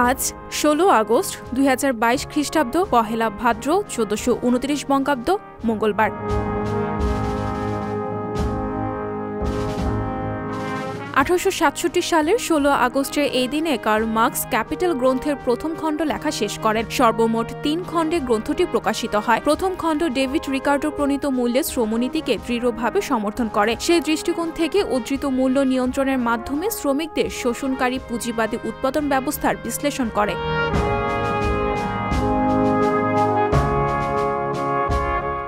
আজ ১৬ আগস্ট ২০২২ খ্রিস্টাব্দ, পহেলা ভাদ্র ১৪২৯ বঙ্গাব্দ, মঙ্গলবার। ১৮৬৭ সালের ১৬ আগস্টের এই দিনে কার্ল মার্কস ক্যাপিটাল গ্রন্থের প্রথম খণ্ড লেখা শেষ করেন। সর্বমোট ৩ খণ্ডে গ্রন্থটি প্রকাশিত হয়। প্রথম খণ্ড ডেভিড রিকার্ডো প্রণীত মূল্যের শ্রমনীতিকে দৃঢ়ভাবে সমর্থন করে। সেই দৃষ্টিকোণ থেকে উদ্ধৃত মূল্য নিয়ন্ত্রণের মাধ্যমে শ্রমিকদের শোষণকারী পুঁজিবাদী উৎপাদন ব্যবস্থার বিশ্লেষণ করে।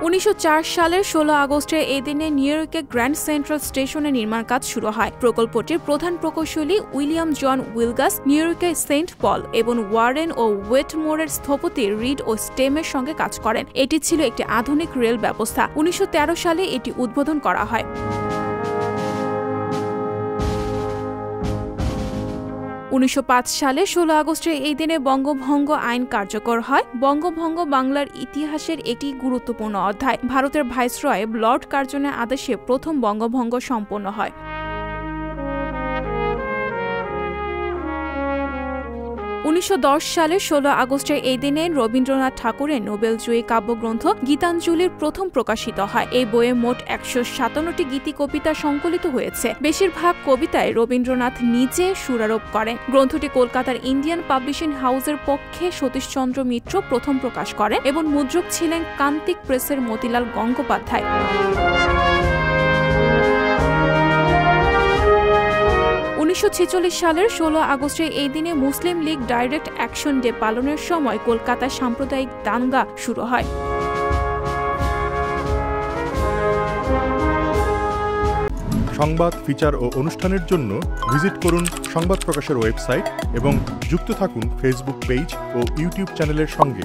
১৯০৪ সালের ১৬ আগস্টের এই দিনে নিউ ইয়র্কে গ্র্যান্ড সেন্ট্রাল স্টেশনের নির্মাণ কাজ শুরু হয়। প্রকল্পটির প্রধান প্রকৌশলী উইলিয়াম জন উইলগাস নিউ ইয়র্কে সেন্ট পল এবং ওয়ারেন ও ওয়েটমোরের স্থপতি রিড ও স্টেমের সঙ্গে কাজ করেন। এটি ছিল একটি আধুনিক রেল ব্যবস্থা। ১৯১৩ সালে এটি উদ্বোধন করা হয়। ১৯০৫ সালে ১৬ আগস্টের এই দিনে বঙ্গভঙ্গ আইন কার্যকর হয়। বঙ্গভঙ্গ বাংলার ইতিহাসের একটি গুরুত্বপূর্ণ অধ্যায়। ভারতের ভাইসরয় লর্ড কার্জনের আদেশে প্রথম বঙ্গভঙ্গ সম্পন্ন হয়। ১৯১০ সালের ১৬ আগস্টের এই দিনে রবীন্দ্রনাথ ঠাকুরের নোবেলজয়ী কাব্যগ্রন্থ গীতাঞ্জলির প্রথম প্রকাশিত হয়। এই বইয়ে মোট ১৫৭টি গীতি কবিতা সংকলিত হয়েছে। বেশিরভাগ কবিতায় রবীন্দ্রনাথ নিজে সুরারোপ করেন। গ্রন্থটি কলকাতার ইন্ডিয়ান পাবলিশিং হাউসের পক্ষে সতীশচন্দ্র মিত্র প্রথম প্রকাশ করেন এবং মুদ্রক ছিলেন কান্তিক প্রেসের মতিলাল গঙ্গোপাধ্যায়। ১৯৪৬ সালের ১৬ আগস্টে এই দিনে মুসলিম লীগ ডাইরেক্ট অ্যাকশন ডে পালনের সময় কলকাতায় সাম্প্রদায়িক দাঙ্গা শুরু হয়। সংবাদ, ফিচার ও অনুষ্ঠানের জন্য ভিজিট করুন সংবাদ প্রকাশের ওয়েবসাইট এবং যুক্ত থাকুন ফেসবুক পেজ ও ইউটিউব চ্যানেলের সঙ্গে।